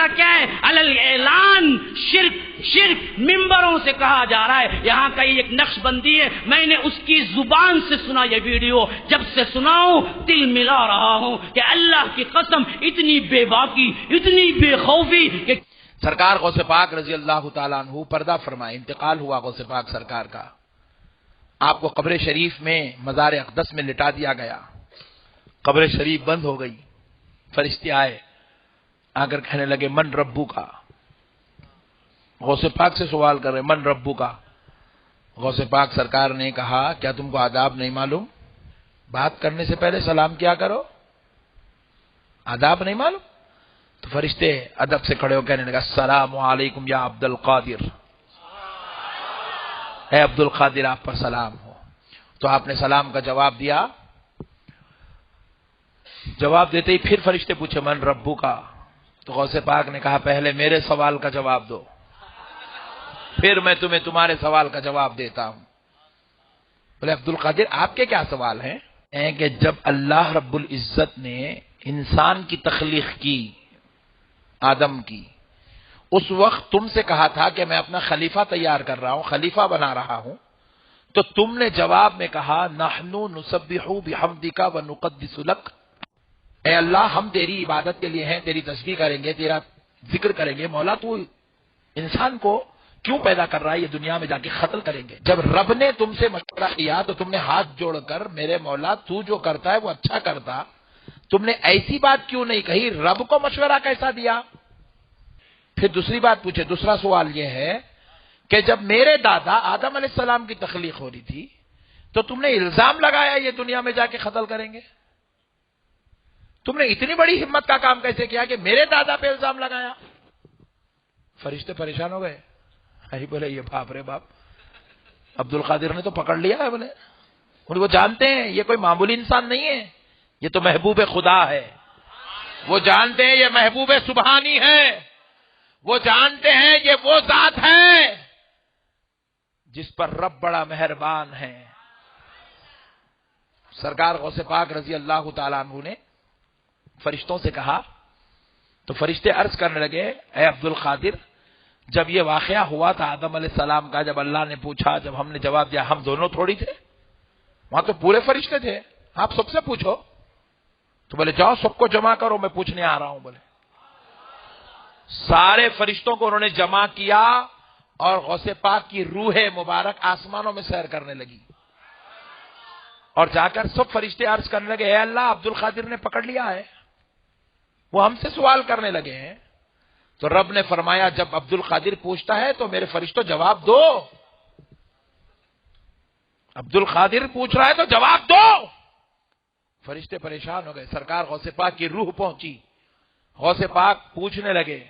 یہاں کیا ہے؟ علل اعلان شرک شرک ممبروں سے کہا جا رہا ہے. یہاں کا ایک نقش بندی ہے، میں نے اس کی زبان سے سنا یہ ویڈیو، جب سے سناؤں دل ملا رہا ہوں کہ اللہ کی قسم اتنی بے باکی، اتنی بے خوفی کہ سرکار غوث پاک رضی اللہ تعالیٰ عنہ پردہ فرمائے، انتقال ہوا غوث پاک سرکار کا. آپ کو قبر شریف میں مزار اقدس میں لٹا دیا گیا. قبر شریف بند ہو گئی. فرشتے آئے، آ کر کہنے لگے من ربو کا. غوث پاک سے سوال کر رہے من ربو کا. غوث پاک سرکار نے کہا کیا تم کو آداب نہیں معلوم؟ بات کرنے سے پہلے سلام کیا کرو، آداب نہیں معلوم؟ تو فرشتے ادب سے کھڑے ہو کہنے لگا السلام علیکم یا عبد القادر، اے عبد القادر آپ پر سلام ہو. تو آپ نے سلام کا جواب دیا. جواب دیتے ہی پھر فرشتے پوچھے من ربو کا. تو غوث پاک نے کہا پہلے میرے سوال کا جواب دو، پھر میں تمہیں تمہارے سوال کا جواب دیتا ہوں. بولے عبد القادر آپ کے کیا سوال ہیں؟ کہ جب اللہ رب العزت نے انسان کی تخلیق کی، آدم کی، اس وقت تم سے کہا تھا کہ میں اپنا خلیفہ تیار کر رہا ہوں، خلیفہ بنا رہا ہوں، تو تم نے جواب میں کہا نحنو نسبح بحمدک ونقدس لک. اے اللہ ہم تیری عبادت کے لیے ہیں، تیری تسبیح کریں گے، تیرا ذکر کریں گے. مولا تو انسان کو کیوں پیدا کر رہا ہے، یہ دنیا میں جا کے قتل کریں گے. جب رب نے تم سے مشورہ کیا تو تم نے ہاتھ جوڑ کر میرے مولا تو جو کرتا ہے وہ اچھا کرتا، تم نے ایسی بات کیوں نہیں کہی؟ رب کو مشورہ کیسا دیا؟ پھر دوسری بات پوچھے. دوسرا سوال یہ ہے کہ جب میرے دادا آدم علیہ السلام کی تخلیق ہو رہی تھی تو تم نے الزام لگایا یہ دنیا میں جا کے قتل کریں گے. تم نے اتنی بڑی ہمت کا کام کیسے کیا کہ میرے دادا پہ الزام لگایا؟ فرشتے پریشان ہو گئے. ارے بولے یہ باپ رے باپ، عبد القادر نے تو پکڑ لیا ہے. بولے وہ جانتے ہیں یہ کوئی معمولی انسان نہیں ہے، یہ تو محبوب خدا ہے. وہ جانتے ہیں یہ محبوب سبحانی ہے. وہ جانتے ہیں یہ وہ ذات ہے جس پر رب بڑا مہربان ہے. سرکار غوث پاک رضی اللہ تعالیٰ عنہ نے فرشتوں سے کہا تو فرشتے عرض کرنے لگے اے عبد القادر جب یہ واقعہ ہوا تھا آدم علیہ السلام کا، جب اللہ نے پوچھا، جب ہم نے جواب دیا، ہم دونوں تھوڑی تھے، وہاں تو پورے فرشتے تھے، آپ سب سے پوچھو. تو بولے جاؤ سب کو جمع کرو میں پوچھنے آ رہا ہوں. بولے سارے فرشتوں کو انہوں نے جمع کیا اور غوث پاک کی روح مبارک آسمانوں میں سیر کرنے لگی. اور جا کر سب فرشتے عرض کرنے لگے اے اللہ عبد القادر نے پکڑ لیا ہے، وہ ہم سے سوال کرنے لگے ہیں. تو رب نے فرمایا جب عبد القادر پوچھتا ہے تو میرے فرشتوں جواب دو. عبد القادر پوچھ رہا ہے تو جواب دو. فرشتے پریشان ہو گئے. سرکار غوث پاک کی روح پہنچی، غوث پاک پوچھنے لگے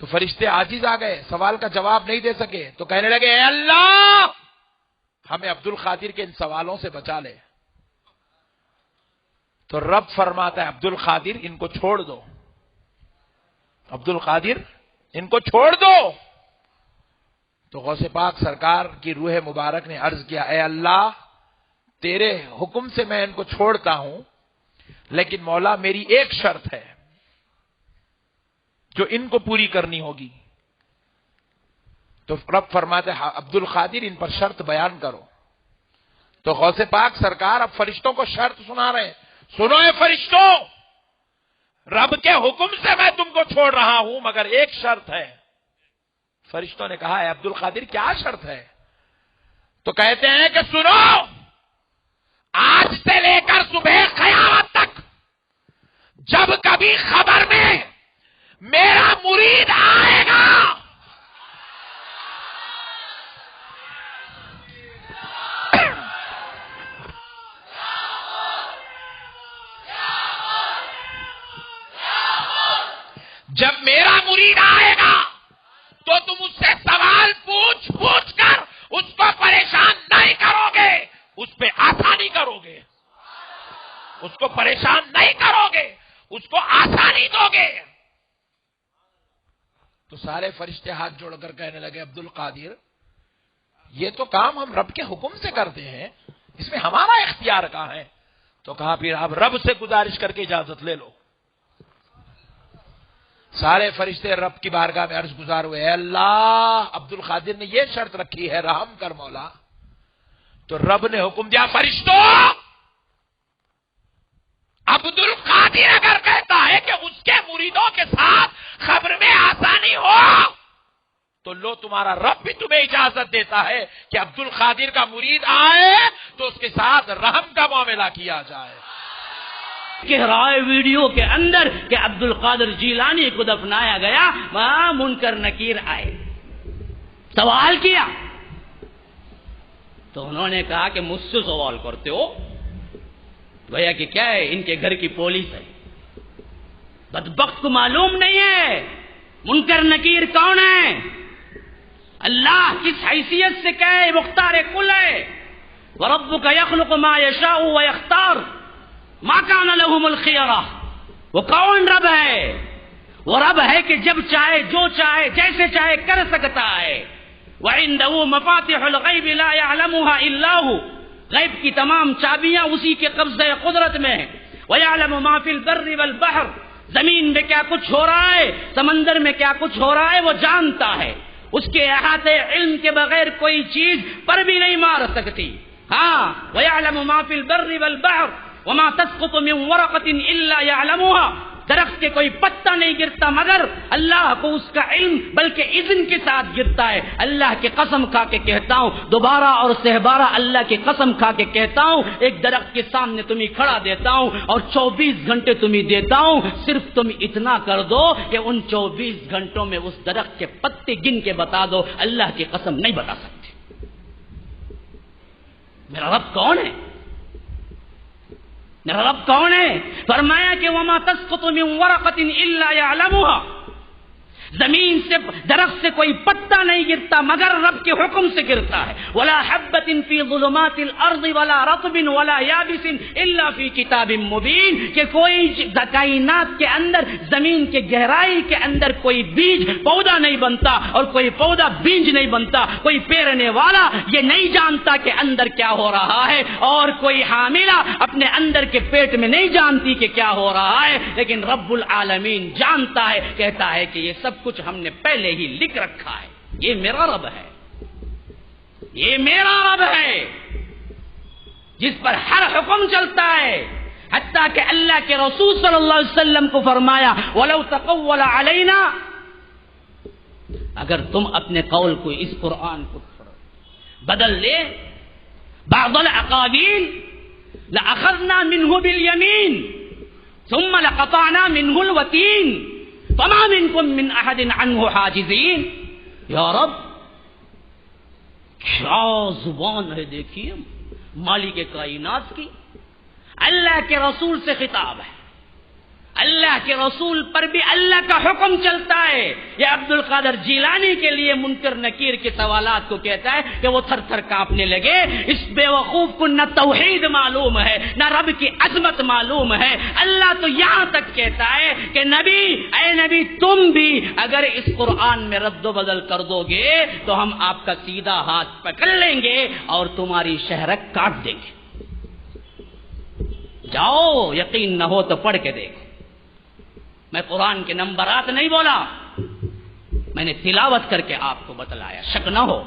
تو فرشتے عاجز آ گئے، سوال کا جواب نہیں دے سکے. تو کہنے لگے اے اللہ ہمیں عبد القادر کے ان سوالوں سے بچا لے. تو رب فرماتا ہے عبد القادر ان کو چھوڑ دو، عبد القادر ان کو چھوڑ دو. تو غوث پاک سرکار کی روح مبارک نے عرض کیا اے اللہ تیرے حکم سے میں ان کو چھوڑتا ہوں، لیکن مولا میری ایک شرط ہے جو ان کو پوری کرنی ہوگی. تو رب فرماتے ہیں عبد القادر ان پر شرط بیان کرو. تو غوث پاک سرکار اب فرشتوں کو شرط سنا رہے ہیں. سنو اے فرشتوں، رب کے حکم سے میں تم کو چھوڑ رہا ہوں مگر ایک شرط ہے. فرشتوں نے کہا اے عبد القادر کیا شرط ہے؟ تو کہتے ہیں کہ سنو، آج سے لے کر صبح قیامت تک جب کبھی خبر میں میرا مرید آئے گا جب میرا مرید آئے گا تو تم اس سے سوال پوچھ پوچھ کر اس کو پریشان نہیں کرو گے، اس پہ آسانی کرو گے. اس کو پریشان نہیں کرو گے، اس کو آسانی دو گے. تو سارے فرشتے ہاتھ جوڑ کر کہنے لگے عبد القادر یہ تو کام ہم رب کے حکم سے کرتے ہیں، اس میں ہمارا اختیار کہاں ہے؟ تو کہا پھر آپ رب سے گزارش کر کے اجازت لے لو. سارے فرشتے رب کی بارگاہ میں عرض گزار ہوئے، اے اللہ عبد القادر نے یہ شرط رکھی ہے، رحم کر مولا۔ تو رب نے حکم دیا، فرشتوں عبد القادر اگر کہتا ہے کہ اس کے مریدوں کے ساتھ خبر میں آسانی ہو تو لو تمہارا رب بھی تمہیں اجازت دیتا ہے کہ عبد القادر کا مرید آئے تو اس کے ساتھ رحم کا معاملہ کیا جائے۔ کہرائے ویڈیو کے اندر کہ عبد القادر جیلانی کو دفنایا گیا، وہاں منکر نکیر آئے، سوال کیا تو انہوں نے کہا کہ مجھ سے سوال کرتے ہو، گویا کہ کیا ہے، ان کے گھر کی پولیس ہے، بدبخت کو معلوم نہیں ہے منکر نکیر کون ہے، اللہ کس حیثیت سے کیا ہے، مختار کل ہے، وَرَبُّكَ يَخْلُقُ مَا يَشَاءُ وَيَخْتَارُ مَا كَانَ لَهُمُ الْخِيَرَةُ۔ وہ کون رب ہے؟ وہ رب ہے کہ جب چاہے جو چاہے جیسے چاہے کر سکتا ہے۔ وَعِندَهُ مَفَاتِحُ الْغَيْبِ لَا يَعْلَمُهَا إِلَّا هُوَ، غیب کی تمام چابیاں اسی کے قبضہ قدرت میں ہیں۔ وَيَعْلَمُ مَا فِي الْبَرِّ وَالْبَحْرِ، زمین میں کیا کچھ ہو رہا ہے، سمندر میں کیا کچھ ہو رہا ہے وہ جانتا ہے، اس کے احاطے علم کے بغیر کوئی چیز پر بھی نہیں مار سکتی۔ ہاں، وَيَعْلَمُ مَا فِي الْبَرِّ وَالْبَحْرِ وَمَا تَسْقُطُ مِنْ وَرَقَةٍ إِلَّا يَعْلَمُهَا، درخت کے کوئی پتا نہیں گرتا مگر اللہ کو اس کا علم بلکہ اذن کے ساتھ گرتا ہے۔ اللہ کی قسم کھا کے کہتا ہوں، دوبارہ اور سہبارہ اللہ کی قسم کھا کے کہتا ہوں، ایک درخت کے سامنے تمہیں کھڑا دیتا ہوں اور 24 گھنٹے تمہیں دیتا ہوں، صرف تم اتنا کر دو کہ ان 24 گھنٹوں میں اس درخت کے پتے گن کے بتا دو، اللہ کی قسم نہیں بتا سکتے۔ میرا رب کون ہے؟ میرا رب کون ہے؟ فرمایا کہ وما تسقط من ورقۃ الا يعلمها، زمین سے درخت سے کوئی پتا نہیں گرتا مگر رب کے حکم سے گرتا ہے۔ ولا حبۃ فی ظلمات الارض ولا رطب ولا یابس الا فی کتاب مبین، کہ کوئی کائنات کے اندر، زمین کے گہرائی کے اندر کوئی بیج پودا نہیں بنتا اور کوئی پودا بیج نہیں بنتا، کوئی پیرنے والا یہ نہیں جانتا کہ اندر کیا ہو رہا ہے، اور کوئی حاملہ اپنے اندر کے پیٹ میں نہیں جانتی کہ کیا ہو رہا ہے، لیکن رب العالمین جانتا ہے، کہتا ہے کہ یہ سب کچھ ہم نے پہلے ہی لکھ رکھا ہے۔ یہ میرا رب ہے، یہ میرا رب ہے جس پر ہر حکم چلتا ہے، حتیٰ کہ اللہ کے رسول صلی اللہ علیہ وسلم کو فرمایا وَلَوْ تَقَوَّلَ عَلَيْنَا، اگر تم اپنے قول کو اس قرآن کو بدل لے، بعض العقاویل لَأَخَذْنَا مِنْهُ بِالْيَمِينِ ثُمَّ لَقَطَعْنَا مِنْهُ الْوَتِينَ فما منکم من احد عنہ حاجزین۔ یا رب کیا زبان ہے، دیکھیے مالک کائنات کی، اللہ کے رسول سے خطاب ہے، اللہ کے رسول پر بھی اللہ کا حکم چلتا ہے۔ یہ عبد القادر جیلانی کے لیے منکر نکیر کے سوالات کو کہتا ہے کہ وہ تھر تھر کانپنے لگے۔ اس بے وقوف کو نہ توحید معلوم ہے نہ رب کی عظمت معلوم ہے۔ اللہ تو یہاں تک کہتا ہے کہ نبی، اے نبی تم بھی اگر اس قرآن میں رد و بدل کر دو گے تو ہم آپ کا سیدھا ہاتھ پکڑ لیں گے اور تمہاری شہرک کاٹ دیں گے۔ جاؤ، یقین نہ ہو تو پڑھ کے دیکھو، میں قرآن کے نمبرات نہیں بولا، میں نے تلاوت کر کے آپ کو بتلایا، شک نہ ہو۔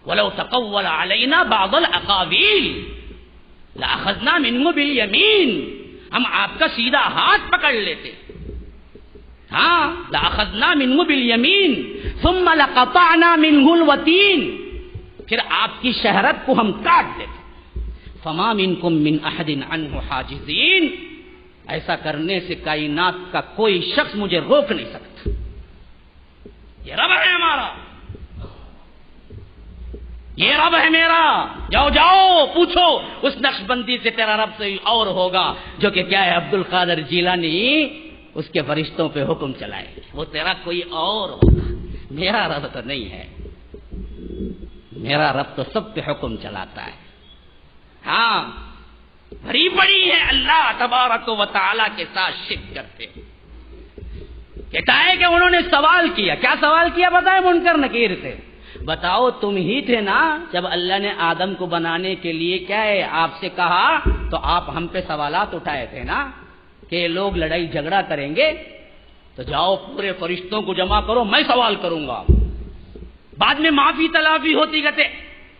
وَلَوْ تَقَوَّلَ عَلَيْنَا بَعْضَ الْأَقَاوِيلِ لَأَخَذْنَا مِنْهُ بِالْيَمِينِ، ہم آپ کا سیدھا ہاتھ پکڑ لیتے، ہاں، لَأَخَذْنَا مِنْهُ بِالْيَمِينِ ثُمَّ لَقَطَعْنَا مِنْهُ الْوَتِينَ، پھر آپ کی شہرت کو ہم کاٹ دیتے۔ فَمَا مِنْكُمْ مِنْ أَحَدٍ عَنْهُ حَاجِزِينَ، ایسا کرنے سے کائنات کا کوئی شخص مجھے روک نہیں سکتا۔ یہ رب ہے ہمارا، یہ رب ہے میرا۔ جاؤ جاؤ پوچھو اس نقش بندی سے، تیرا رب سے اور ہوگا جو کہ کیا ہے، عبد القادر جیلانی اس کے فرشتوں پہ حکم چلائے، وہ تیرا کوئی اور ہوگا، میرا رب تو نہیں ہے، میرا رب تو سب پہ حکم چلاتا ہے۔ ہاں، بڑی بڑی ہے اللہ تبارک و تعالی کے ساتھ شرک کرتے۔ کہتا ہے کہ انہوں نے سوال کیا، کیا سوال کیا بتائے منکر نکیر سے، بتاؤ تم ہی تھے نا جب اللہ نے آدم کو بنانے کے لیے کیا ہے آپ سے کہا، تو آپ ہم پہ سوالات اٹھائے تھے نا کہ لوگ لڑائی جھگڑا کریں گے، تو جاؤ پورے فرشتوں کو جمع کرو، میں سوال کروں گا. بعد میں معافی تلافی ہوتی کہتے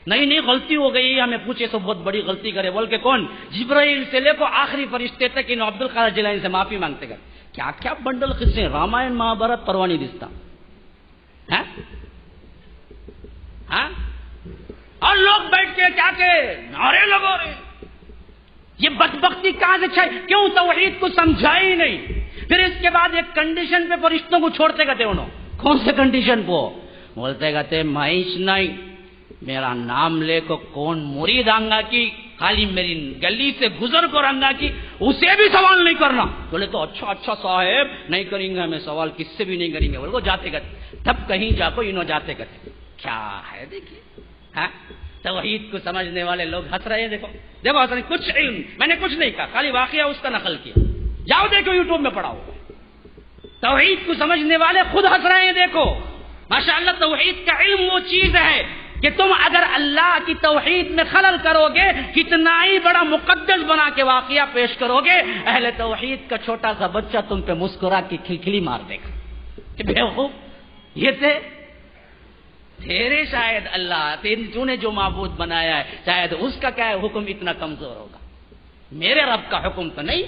نہیں غلطی ہو گئی، ہمیں پوچھے تو بہت بڑی غلطی کرے بول کے کون؟ جبرائیل سے لے کو آخری فرشتے تک ان عبد القادر جیلانی سے معافی مانگتے گئے. کیا کیا بنڈل قصے، رامائن مہابھارت پرواہ نہیں دستا. ہاں اور لوگ بیٹھ کے کیا کہ نعرے لگا رہے. یہ بدبختی کہاں سے چھائی؟ کیوں توحید کو سمجھا ہی نہیں. پھر اس کے بعد ایک کنڈیشن پہ فرشتوں کو چھوڑتے گئے انہوں. کون سے کنڈیشن کو؟ بولتے گئے معیش نہیں، میرا نام لے کو کون مرید آنگا کی، خالی میری گلی سے گزر کر آنگا کی، اسے بھی سوال نہیں کرنا. بولے تو اچھا صاحب نہیں کریں گے، ہمیں سوال کس سے بھی نہیں کریں گے. بولے وہ جاتے گئے تب کہیں جا کو انہوں جاتے گئے. کیا ہے دیکھیے، ہاں توحید کو سمجھنے والے لوگ ہنس رہے ہیں. دیکھو ہنس رہے. کچھ علم میں نے کچھ نہیں کہا، خالی واقعہ اس کا نقل کیا. جاؤ دیکھو یوٹیوب میں پڑھاؤ. توحید کو سمجھنے والے خود ہنس رہے ہیں. دیکھو ماشاءاللہ توحید کا علم وہ چیز ہے کہ تم اگر اللہ کی توحید میں خلل کرو گے، کتنا ہی بڑا مقدس بنا کے واقعہ پیش کرو گے، اہل توحید کا چھوٹا سا بچہ تم پہ مسکرا کے کھلکھلی مار دے گا کہ بیوقوف یہ تیرے شاید اللہ تو نے جو معبود بنایا ہے شاید اس کا کیا ہے حکم اتنا کمزور ہوگا، میرے رب کا حکم تو نہیں.